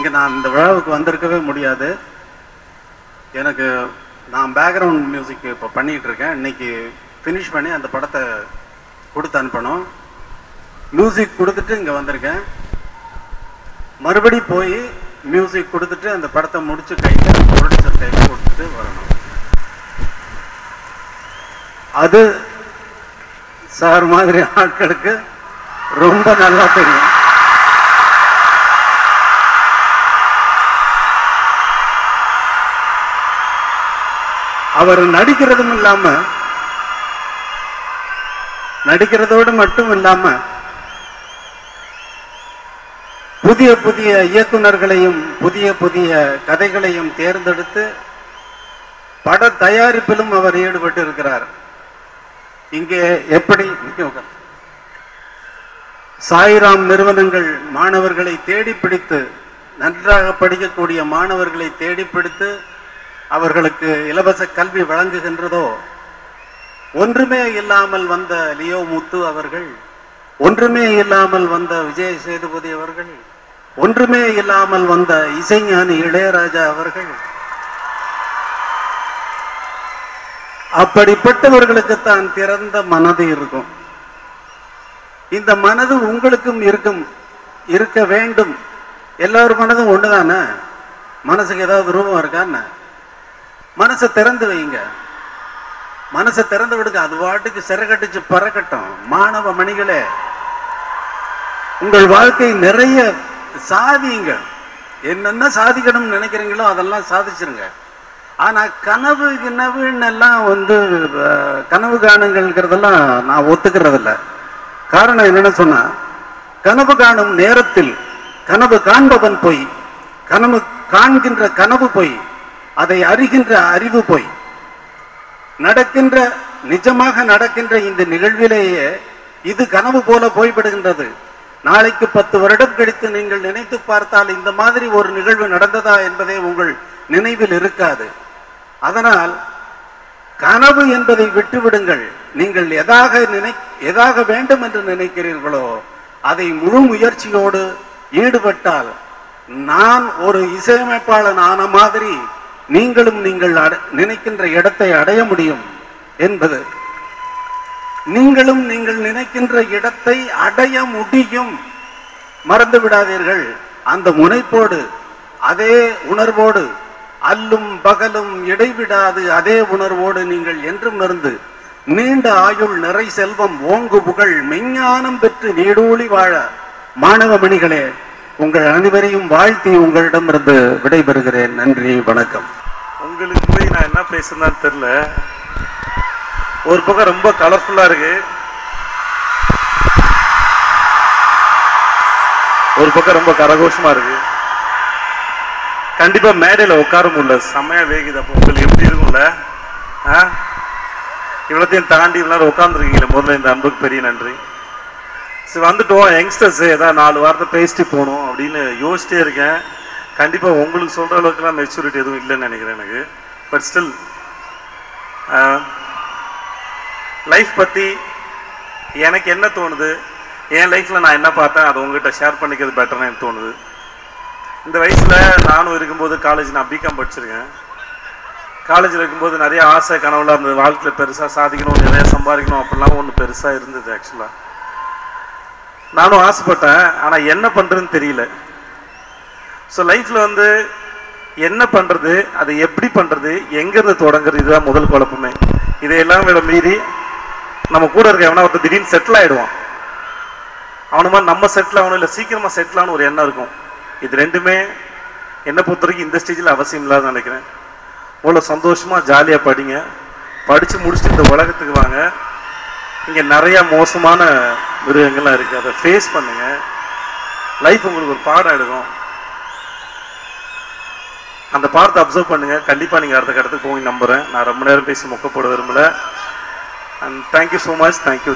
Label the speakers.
Speaker 1: இங்கே நான் இந்த விழாவுக்கு வந்திருக்கவே முடியாது. எனக்கு நான் பேக்ரவுண்ட் மியூசிக் இப்போ பண்ணிகிட்டு இருக்கேன். இன்னைக்கு ஃபினிஷ் பண்ணி அந்த படத்தை கொடுத்து அனுப்பணும். மியூசிக் கொடுத்துட்டு இங்கே வந்திருக்கேன். மறுபடி போய் மியூசிக் கொடுத்துட்டு அந்த படத்தை முடிச்சு கையில் ப்ரொடியூசர் கையில் கொடுத்துட்டு வரணும். அது சார் மாதிரி ஆட்களுக்கு ரொம்ப நல்லா தெரியும். அவர் நடிக்கிறதும் இல்லாம, நடிக்கிறதோடு மட்டும் இல்லாம புதிய புதிய இயக்குனர்களையும் புதிய புதிய கதைகளையும் தேர்ந்தெடுத்து பட தயாரிப்பிலும் அவர் ஈடுபட்டு இருக்கிறார். இங்கே எப்படி சாய்ராம் நிறுவனங்கள் மாணவர்களை தேடி பிடித்து, நன்றாக படிக்கக்கூடிய மாணவர்களை தேடி பிடித்து அவர்களுக்கு இலவச கல்வி வழங்குகின்றதோ, ஒன்றுமே இல்லாமல் வந்த லியோ முத்து அவர்கள், ஒன்றுமே இல்லாமல் வந்த விஜய் சேதுபதி அவர்கள், ஒன்றுமே இல்லாமல் வந்த இசைஞானி இளையராஜா அவர்கள், அப்படிப்பட்டவர்களுக்குத்தான் திறந்த மனது இருக்கும். இந்த மனது உங்களுக்கும் இருக்க வேண்டும். எல்லாரும் மனதும் ஒண்ணுதானே? மனசுக்கு ஏதாவது ரூபம் இருக்கான்னு மனசை திறந்து வைங்க. மனசை திறந்து விடுங்க. அது வாட்டுக்கு சிறகடிச்சு பறக்கட்டும். மாணவ மணிகளே, உங்கள் வாழ்க்கை நிறைய சாதிங்க. என்னென்ன சாதிக்கணும்னு நினைக்கிறீங்களோ அதெல்லாம் சாதிச்சிருங்க. ஆனா கனவு கிணவுன்னு எல்லாம் கனவு காணுங்கிறதெல்லாம் நான் ஒத்துக்கிறதில்ல. காரணம் என்னன்னு சொன்னா, கனவு காணும் நேரத்தில் கனவு காண்பவன் போய், கனவு காண்கின்ற கனவு போய், அதை அறிகின்ற அறிவு போய், நடக்கின்ற நிஜமாக நடக்கின்ற இந்த நிகழ்விலேயே இது கனவு போல போய்விடுகின்றது. நாளைக்கு 10 வருடம் கழித்து நீங்கள் நினைத்து பார்த்தால் இந்த மாதிரி ஒரு நிகழ்வு நடந்ததா என்பதே உங்கள் நினைவில் இருக்காது. அதனால் கனவு என்பதை விட்டுவிடுங்கள். நீங்கள் எதாக வேண்டும் என்று நினைக்கிறீர்களோ அதை முழு முயற்சியோடு ஈடுபட்டால், நான் ஒரு இசையமைப்பாளன் ஆன மாதிரி நீங்களும் நீங்கள் நினைக்கின்ற இடத்தை அடைய முடியும் என்பது. நீங்களும் நீங்கள் நினைக்கின்ற இடத்தை அடைய முடியும். மறந்து விடாதீர்கள். அந்த முனைப்போடு, அதே உணர்வோடு, அல்லும் பகலும் இடைவிடாது அதே உணர்வோடு நீங்கள் என்றும் இருந்து நீண்ட ஆயுள், நிறை செல்வம், ஓங்கு புகழ், மெஞ்ஞானம் பெற்று நீடூழி வாழ மாணவ மணிகளே, உங்கள் அனைவரையும் வாழ்த்தி உங்களிடமிருந்து விடைபெறுகிறேன். நன்றி, வணக்கம்.
Speaker 2: உங்களுக்கு போய் நான் என்ன பேசுறேன்னு தெரியல. ஒரு பக்கம் ரொம்ப கலர்ஃபுல்லா இருக்கு, ஒரு பக்கம் ரொம்ப கரகோஷமா இருக்கு. கண்டிப்பா மேடையில உட்கார முடியல, செம்மையா வேகுது. அப்போ உங்களுக்கு எப்படி இருக்கும்ல? இவ்வளோத்தையும் தாண்டி இவ்வளோ உட்காந்துருக்கீங்களே, முதல்ல இந்த அன்புக்கு பெரிய நன்றி. சரி, வந்துட்டோம் யங்ஸ்டர்ஸ், ஏதாவது 4 வாரத்தை பேசிட்டு போகணும் அப்படின்னு யோசிச்சிட்டே இருக்கேன். கண்டிப்பாக உங்களுக்கு சொல்கிற அளவுக்குலாம் மெச்சூரிட்டி எதுவும் இல்லைன்னு நினைக்கிறேன் எனக்கு. பட் ஸ்டில் லைஃப் பற்றி எனக்கு என்ன தோணுது, என் லைஃப்பில் நான் என்ன பார்த்தேன், அதை உங்கள்கிட்ட ஷேர் பண்ணிக்கிறது பெட்டர்னு எனக்கு தோணுது. இந்த வயசில் நானும் இருக்கும்போது காலேஜ் நான் பிகாம் படிச்சிருக்கேன். காலேஜில் இருக்கும்போது நிறைய ஆசை கனவுலாம் இருந்தது. வாழ்க்கையில் பெருசாக சாதிக்கணும், நிறைய சம்பாதிக்கணும் அப்படிலாம் ஒன்று பெருசாக இருந்தது. ஆக்சுவலாக நானும் ஆசைப்பட்டேன், ஆனால் என்ன பண்ணுறதுன்னு தெரியல. ஸோ லைஃப்பில் என்ன பண்ணுறது, அதை எப்படி பண்ணுறது, எங்கேருந்து தொடங்குறது, இதுதான் முதல் குழப்பமே. இதையெல்லாம் விட மீறி நம்ம கூட இருக்க எவனா ஒருத்தர் திடீர்னு செட்டில் ஆகிடுவான். அவனுமா நம்ம செட்டில் ஆகணும், இல்லை சீக்கிரமாக செட்டில் ஆகணும் ஒரு எண்ணம் இருக்கும். இது ரெண்டுமே என்னை பொறுத்த வரைக்கும் இந்த ஸ்டேஜில் அவசியம் இல்லாத நினைக்கிறேன். அவ்வளோ சந்தோஷமாக ஜாலியாக படிங்க, படித்து முடிச்சுட்டு இந்த உலகத்துக்கு வாங்க. இங்கே நிறையா மோசமான மிருகங்கள்லாம் இருக்குது, அதை ஃபேஸ் பண்ணுங்க. லைஃப் உங்களுக்கு ஒரு பாடம் எடுக்கும், அந்த பாடத்தை அப்சர்வ் பண்ணுங்க. கண்டிப்பாக நீங்கள் அடுத்த கட்டத்துக்கு போய் நம்புகிறேன். நான் ரொம்ப நேரம் பேசி மொக்கப்பட விரும்பலை. And thank you so much. Thank you.